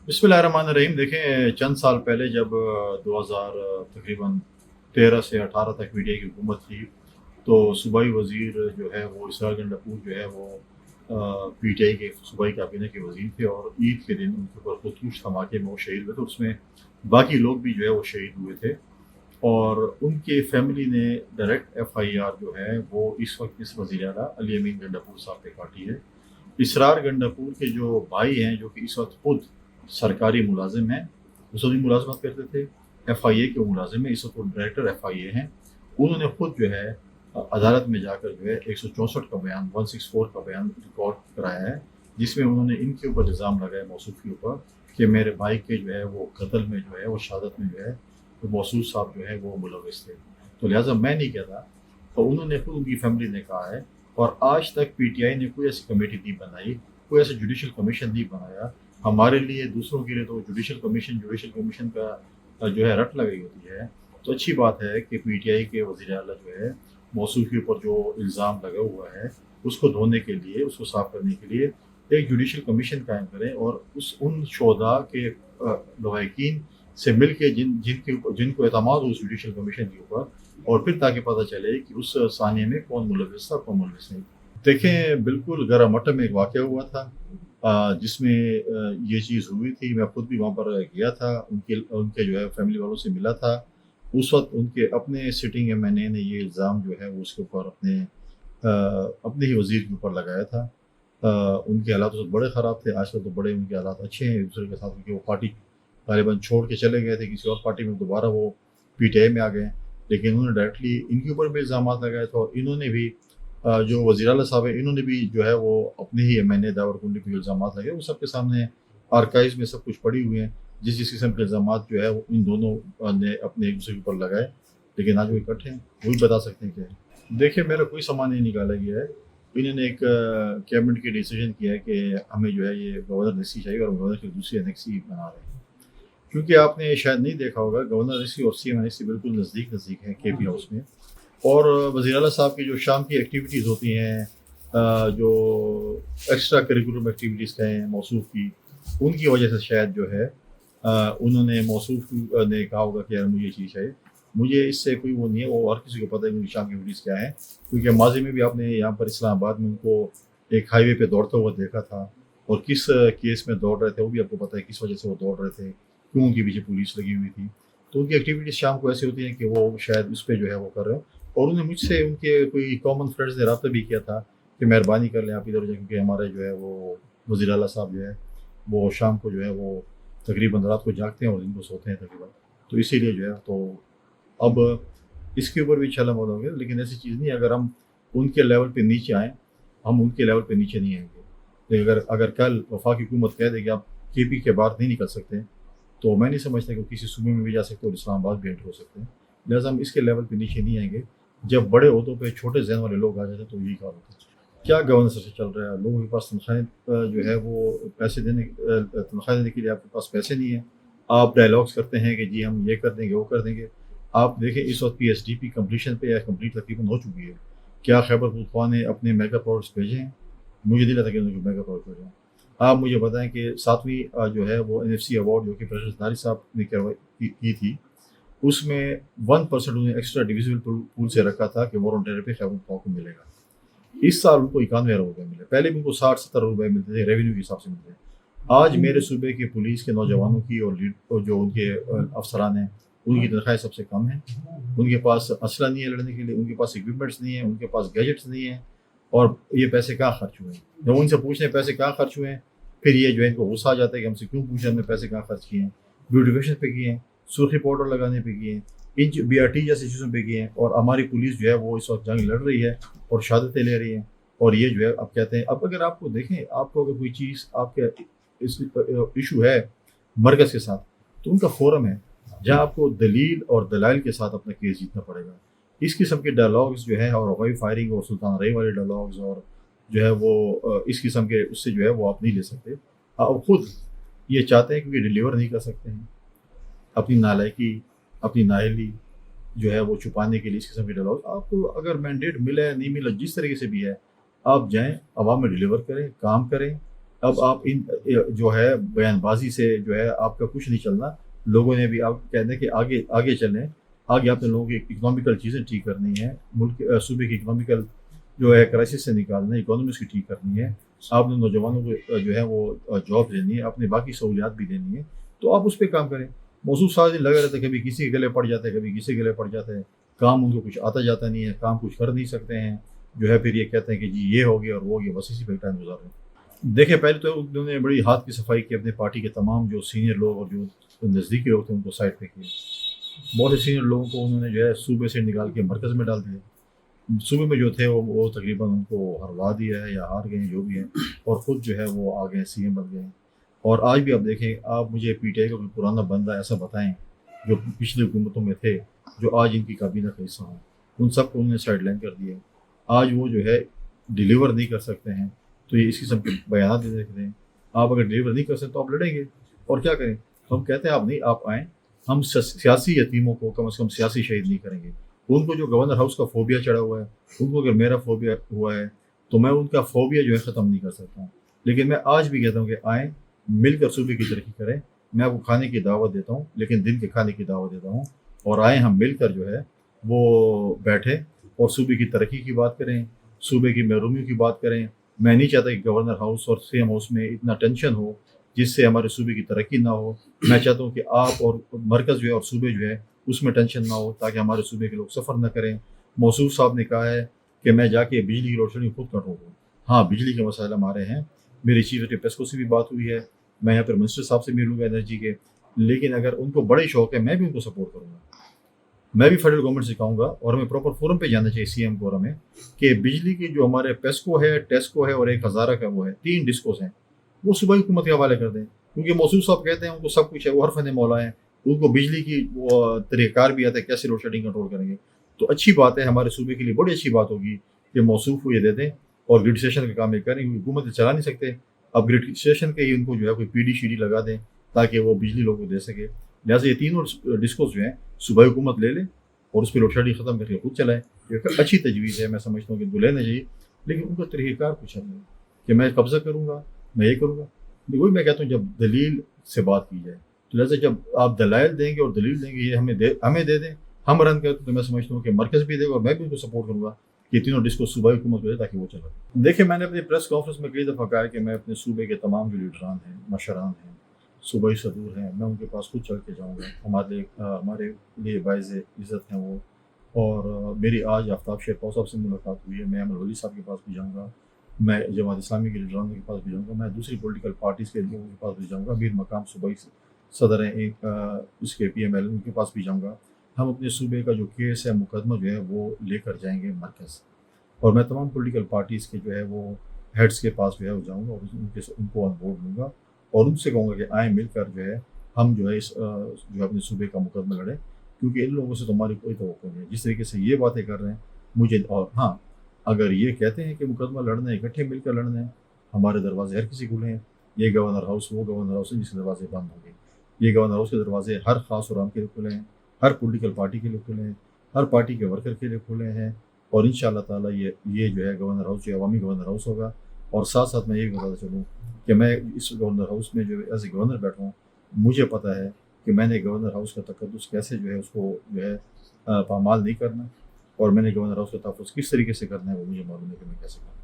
बिस्मिल्लाहिर्रहमानिर्रहीम। देखें, चंद साल पहले जब 2000 तकरीबन 13 से 18 तक पीटीआई की हुकूमत थी, तो सूबाई वज़ीर जो है वो इसरार गंडापुर जो है वो पीटीआई के सूबाई काबीना के वज़ीर थे और ईद के दिन उनके ऊपर खुदकुश धमाके में वो शहीद हुए थे। उसमें बाकी लोग भी जो है वो शहीद हुए थे और उनके फैमिली ने डायरेक्ट एफआईआर जो है वो इस वक्त इस वज़ीर आला अली अमीन गंडापुर साहब पे काटी है। इसरार गंडापुर के जो भाई हैं, जो कि इस वक्त खुद सरकारी मुलाजिम हैं, उस वक्त भी मुलाजमत करते थे, एफआईए के मुलाजिम हैं, इस वक्त वो डायरेक्टर एफआईए हैं। उन्होंने खुद जो है अदालत में जाकर जो है 164 का बयान 164 का बयान रिकॉर्ड कराया है, जिसमें उन्होंने इनके ऊपर इल्ज़ाम लगाया, मौसूफ के ऊपर, कि मेरे भाई के जो है वो कत्ल में जो है वो शहादत में जो है तो मौसूफ साहब जो है वो मुलविस थे। तो लिहाजा मैं नहीं कहता, तो उन्होंने खुद, उनकी फैमिली ने कहा है। और आज तक पीटीआई ने कोई ऐसी कमेटी नहीं बनाई, कोई ऐसा जुडिशल कमीशन नहीं बनाया। हमारे लिए, दूसरों के लिए तो जुडिशल कमीशन का जो है रट लगाई होती है। तो अच्छी बात है कि पीटीआई के वज़ीर आला जो है मौसूफ के ऊपर जो इल्ज़ाम लगा हुआ है उसको धोने के लिए, उसको साफ करने के लिए एक जुडिशल कमीशन कायम करें और उन शोधा के लवाहिकीन से मिल के जिनको एतमाद हो उस जुडिशल कमीशन के ऊपर, और फिर ताकि पता चले कि उस सानिए में कौन मुलविस था, कौन मुलविस नहीं। देखें, बिल्कुल गरामट्ट में एक वाक़या हुआ था जिसमें ये चीज़ हुई थी। मैं खुद भी वहाँ पर गया था, उनके उनके जो है फैमिली वालों से मिला था। उस वक्त उनके अपने सिटिंग एमएनए ने ये इल्ज़ाम जो है वो उसके ऊपर अपने ही वज़ीर के ऊपर लगाया था। उनके हालात तो बड़े ख़राब थे, आजकल तो बड़े उनके हालात अच्छे हैं एक दूसरे के साथ, क्योंकि वो पार्टी गालिबन छोड़ के चले गए थे किसी और पार्टी में, दोबारा वो पीटीआई में आ गए। लेकिन उन्होंने डायरेक्टली इनके ऊपर भी इल्ज़ाम लगाए थे और इन्होंने भी जो वज़ीर आला साहब है, इन्होंने भी जो है वो अपने ही एमएनए दावरकुंडी पे इल्ज़ाम लगाए। वो सबके सामने आर्काइव्स में सब कुछ पड़ी हुई हैं, जिस किस्म के इल्ज़ाम जो है वो इन दोनों ने अपने एक दूसरे के ऊपर लगाए। लेकिन आज वो इकट्ठे हैं, वो भी बता सकते हैं क्या है। देखिए, मेरा कोई सामान नहीं निकाला गया है। इन्होंने एक कैबिनेट की डिसीजन किया है कि हमें जो है ये गवर्नर नेसी चाहिए और गवर्नर की दूसरी एनेक्सी बना रहे हैं। क्योंकि आपने शायद नहीं देखा होगा, गवर्नर नेसी और सीएम एनेक्सी बिल्कुल नज़दीक नज़दीक हैं केपी हाउस में। और वज़ीर आला साहब की जो शाम की एक्टिविटीज़ होती हैं, जो एक्स्ट्रा करिकुलम एक्टिविटीज़ कहें मौसूफ की, उनकी वजह से शायद जो है उन्होंने मौसूफ ने कहा होगा कि यार मुझे ये चीज़ चाहिए। मुझे इससे कोई वो नहीं है, वो हर किसी को पता है उनकी शाम की एक्टिविटीज़ क्या है, क्योंकि माजी में भी आपने यहाँ पर इस्लामाबाद में उनको एक हाईवे पे दौड़ता हुआ देखा था। और किस केस में दौड़ रहे थे वो भी आपको पता है, किस वजह से वो दौड़ रहे थे, क्यों उनके पीछे पुलिस लगी हुई थी। तो उनकी एक्टिविटीज़ शाम को ऐसी होती हैं कि वो शायद उस पर जो है वो कर रहे हो। और उन्हें मुझसे उनके कोई कॉमन फ्रेंड्स ने रब्ता भी किया था कि मेहरबानी कर लें आप इधर जाए, क्योंकि हमारे जो है वो वज़ीर आला साहब जो है वो शाम को जो है वो तकरीबन रात को जागते हैं और दिन को सोते हैं तकरीबन। तो इसीलिए जो है, तो अब इसके ऊपर भी छलांग होंगे। लेकिन ऐसी चीज़ नहीं है, अगर हम उनके लेवल पे नीचे आएँ, हम उनके लेवल पे नीचे नहीं आएंगे। लेकिन अगर अगर कल वफाकी हुकूमत कह दे कि आप केपी के बाहर नहीं निकल सकते, तो मैं नहीं समझता कि किसी सूबे में भी जा सकते और इस्लामाबाद भी एंटर हो सकते हैं। लिहाजा हम इसके लेवल पे नीचे नहीं आएंगे। जब बड़े ओहदों पे छोटे जहन वाले लोग आ जाते हैं तो यही हाल होता है। क्या गवर्नेंस से चल रहा है, लोगों के पास तनख्वाहें जो है वो पैसे तनख्वाह देने के लिए आपके पास पैसे नहीं है। आप डायलॉग्स करते हैं कि जी हम ये कर देंगे, वो कर देंगे। आप देखें, इस वक्त पीएचडीपी कंप्लीशन पे या कंप्लीट तकरीबन हो चुकी है। क्या खैबर पख्तूनख्वा ने अपने मेगा प्रोजेक्ट्स भेजे हैं? मुझे नहीं लगता कि उन्होंने मेगा प्रोजेक्ट भेजे हैं। आप मुझे बताएं कि 7वीं जो है वो एनएफसी अवार्ड जो कि प्रेसिडेंट नारी साहब ने की थी, उसमें 1% उन्हें एक्स्ट्रा डिविजिबल पूल से रखा था कि वो पे खैबर पख्तूनख्वा को मिलेगा। इस साल उनको 91 अरब रुपये मिले, पहले भी उनको 60-70 रुपये मिलते थे, रेवेन्यू के हिसाब से मिलते थे। आज मेरे सूबे के पुलिस के नौजवानों की और जो उनके अफसरान हैं, उनकी तनख्वाहें सबसे कम हैं। उनके पास असला नहीं है लड़ने के लिए, उनके पास इक्विपमेंट्स नहीं है, उनके पास गैजेट्स नहीं है। और ये पैसे कहाँ खर्च हुए हैं? जब उनसे पूछते हैं पैसे कहाँ खर्च हुए हैं, फिर ये जो है इनको गुस्सा आ जाता है कि हमसे क्यों पूछे, हमने पैसे कहाँ खर्च किए हैं। ब्यूटिफिकेशन पे किए हैं, सुर्खी पाउडर लगाने पे किए हैं, इन बीआरटी जैसी चीज़ों पे किए हैं। और हमारी पुलिस जो है वो इस वक्त जंग लड़ रही है और शहादतें ले रही है। और ये जो है अब कहते हैं, अब अगर आपको देखें, आपको अगर कोई चीज़ आपके इस इशू है मरकज़ के साथ, तो उनका फोरम है जहाँ आपको दलील और दलाइल के साथ अपना केस जीतना पड़ेगा। इस किस्म के डायलॉग्स जो है, और हवाई फायरिंग और सुल्तान रही वाले डायलॉग्स, और जो है वो इस किस्म के, उससे जो है वो आप नहीं ले सकते। आप खुद ये चाहते हैं क्योंकि डिलीवर नहीं कर सकते हैं अपनी नालायकी, अपनी नाअहली जो है वो छुपाने के लिए इस किस्म के डायलॉग। आपको अगर मैंडेट मिला है, नहीं मिला, जिस तरीके से भी है, आप जाएं, आवाम में डिलीवर करें, काम करें, اب آپ ان جو ہے بیان بازی سے جو ہے آپ کا کچھ نہیں چلنا. لوگوں نے بھی آپ کہتے ہیں کہ آگے آگے چلیں. آگے آپ نے لوگوں کی اکنامیکل چیزیں ٹھیک کرنی ہے, ملک صوبے کی اکنامیکل جو ہے کرائسس سے نکالنا ہے, اکانومی کی ٹھیک کرنی ہے. آپ نے نوجوانوں کو جو ہے وہ جاب دینی ہے, اپنے باقی سہولیات بھی دینی ہے, تو آپ اس پہ کام کریں. موضوع سارے دن لگا رہتا ہے, کبھی کسی کے گلے پڑ جاتا ہے, کبھی کسی کے گلے پڑ جاتا ہے. کام ان کو کچھ آتا جاتا نہیں ہے, کام کچھ کر نہیں سکتے ہیں, جو ہے پھر یہ کہتے ہیں کہ جی یہ ہو گیا اور وہ ہو گیا, بس اسی پہ ٹائم گزار رہے ہیں. دیکھیں پہلے تو انہوں نے بڑی ہاتھ کی صفائی کی, اپنے پارٹی کے تمام جو سینئر لوگ اور جو نزدیکی لوگ تھے ان کو سائڈ پہ کیے. بہت سے سینئر لوگوں کو انہوں نے جو ہے صوبے سے نکال کے مرکز میں ڈال دیا. صوبے میں جو تھے وہ تقریباً ان کو ہروا دیا ہے یا ہار گئے ہیں جو بھی ہیں, اور خود جو ہے وہ آ گئے سی ایم بن گئے ہیں. اور آج بھی آپ دیکھیں, آپ مجھے پی ٹی آئی کا کوئی پرانا بندہ ایسا بتائیں جو پچھلی حکومتوں میں تھے, جو آج ان کی کابینہ کا حصہ ہوں, ان سب کو انہوں نے سائڈ لائن کر دیا. آج وہ جو ہے ڈیلیور نہیں کر سکتے ہیں, تو یہ اس قسم کے بیانات دے دیتے ہیں. آپ اگر ڈیلیور نہیں کر سکتے تو آپ لڑیں گے, اور کیا کریں. ہم کہتے ہیں آپ نہیں, آپ آئیں, ہم سیاسی یتیموں کو کم از کم سیاسی شہید نہیں کریں گے. ان کو جو گورنر ہاؤس کا فوبیا چڑھا ہوا ہے, ان کو اگر میرا فوبیا ہوا ہے تو میں ان کا فوبیا جو ہے ختم نہیں کر سکتا ہوں. لیکن میں آج بھی کہتا ہوں کہ آئیں, مل کر صوبے کی ترقی کریں. میں آپ کو کھانے کی دعوت دیتا ہوں, لیکن دن کے کھانے کی دعوت دیتا ہوں. اور آئیں ہم مل کر جو ہے وہ بیٹھیں اور صوبے کی ترقی کی بات کریں, صوبے کی محرومیوں کی بات کریں. میں نہیں چاہتا کہ گورنر ہاؤس اور سی ایم ہاؤس میں اتنا ٹینشن ہو جس سے ہمارے صوبے کی ترقی نہ ہو. میں چاہتا ہوں کہ آپ اور مرکز جو ہے اور صوبے جو ہے اس میں ٹینشن نہ ہو, تاکہ ہمارے صوبے کے لوگ سفر نہ کریں. موصوف صاحب نے کہا ہے کہ میں جا کے بجلی کی روشنی خود کنٹرول کروں. ہاں, بجلی کے مسائل ہمارے ہیں. میری چیف سیکرٹری پیسکو سے بھی بات ہوئی ہے, میں یہاں پر منسٹر صاحب سے ملوں گا انرجی کے. لیکن اگر ان کو بڑے شوق ہے, میں بھی ان کو سپورٹ کروں گا. میں بھی فیڈرل گورنمنٹ سے کہوں گا, اور ہمیں پراپر فورم پہ جانا چاہیے سی ایم کو, ہمیں کہ بجلی کی جو ہمارے پیسکو ہے, ٹیسکو ہے اور ایک ہزارہ کا وہ ہے, 3 ڈسکوز ہیں, وہ صوبائی حکومت کے حوالے کر دیں. کیونکہ موصوف صاحب کہتے ہیں ان کو سب کچھ ہے, وہ ہر فن مولا ہیں, ان کو بجلی کی وہ طریقہ کار بھی آتا ہے, کیسے لوڈ شیڈنگ کنٹرول کریں گے. تو اچھی بات ہے, ہمارے صوبے کے لیے بڑی اچھی بات ہوگی کہ موصوف کو یہ دے دیں اور گریڈ اسٹیشن کا کام یہ کریں. کیونکہ حکومت چلا نہیں سکتے, اب گریڈ اسٹیشن کے ہی ان کو جو ہے کوئی پی ڈی شی ڈی لگا دیں تاکہ وہ بجلی لوگوں کو دے سکے. لہٰذا یہ تینوں ڈسکوز جو ہیں صوبائی حکومت لے لے اور اس پہ لوڈ شیڈنگ ختم کر کے خود چلائیں. یہ اچھی تجویز ہے, میں سمجھتا ہوں کہ تو لینا چاہیے. لیکن ان کا طریقہ کار کچھ نہیں کہ میں قبضہ کروں گا, میں یہ کروں گا. وہی میں کہتا ہوں, جب دلیل سے بات کی جائے, تو لہٰذا جب آپ دلائل دیں گے اور دلیل دیں گے, یہ ہمیں دے دیں, ہم رن کرتے, تو میں سمجھتا ہوں کہ مرکز بھی دے گا اور میں بھی ان کو سپورٹ کروں گا کہ تینوں ڈسکو صوبائی حکومت کو دے تاکہ وہ چلے. دیکھیں, میں نے اپنی پریس کانفرنس میں کئی دفعہ کہا ہے کہ میں اپنے صوبے کے تمام جو لیڈران ہیں, مشران ہیں, صوبائی صدور ہیں, میں ان کے پاس خود چل کے جاؤں گا. ہمارے لیے باعث عزت ہیں وہ. اور میری آج آفتاب شیرپا صاحب سے ملاقات ہوئی ہے, میں احمد ولی صاحب کے پاس بھی جاؤں گا, میں جماعت اسلامی کے لیڈران کے پاس بھی جاؤں گا, میں دوسری پولیٹیکل پارٹیز کے لوگوں کے پاس بھی جاؤں گا. امیر مقام صوبائی صدر ہیں ایک اس کے پی ایم ایل, ان کے پاس بھی جاؤں گا. ہم اپنے صوبے کا جو کیس ہے, مقدمہ جو ہے وہ لے کر جائیں گے مرکز. اور میں تمام پولیٹیکل پارٹیز کے جو ہے وہ ہیڈس کے پاس جو ہے وہ جاؤں گا, اور ان کو آن بورڈ لوں گا, اور ان سے کہوں گا کہ آئیں مل کر جو ہے ہم جو ہے اس جو اپنے صوبے کا مقدمہ لڑیں. کیونکہ ان لوگوں سے تو ہماری کوئی توقع نہیں ہے جس طریقے سے یہ باتیں کر رہے ہیں مجھے. اور ہاں, اگر یہ کہتے ہیں کہ مقدمہ لڑنا ہے, اکٹھے مل کر لڑنا ہے, ہمارے دروازے ہر کسی کھلے ہیں. یہ گورنر ہاؤس وہ گورنر ہاؤس ہے جس کے دروازے بند ہوں گے. یہ گورنر ہاؤس کے دروازے ہر خاص اور عام کے لیے کھلے ہیں, ہر پولیٹیکل پارٹی کے لیے کھلے ہیں, ہر پارٹی کے ورکر کے لیے کھلے ہیں. اور ان شاء اللہ تعالیٰ یہ جو ہے گورنر ہاؤس جو عوامی گورنر ہاؤس ہوگا. اور ساتھ ساتھ میں یہ بتاتا چلوں کہ میں اس گورنر ہاؤس میں جو ایز اے گورنر بیٹھا ہوں, مجھے پتہ ہے کہ میں نے گورنر ہاؤس کا تقدس کیسے جو ہے اس کو جو ہے پامال نہیں کرنا, اور میں نے گورنر ہاؤس کا تحفظ کس طریقے سے کرنا ہے وہ مجھے معلوم ہے کہ میں کیسے کروں.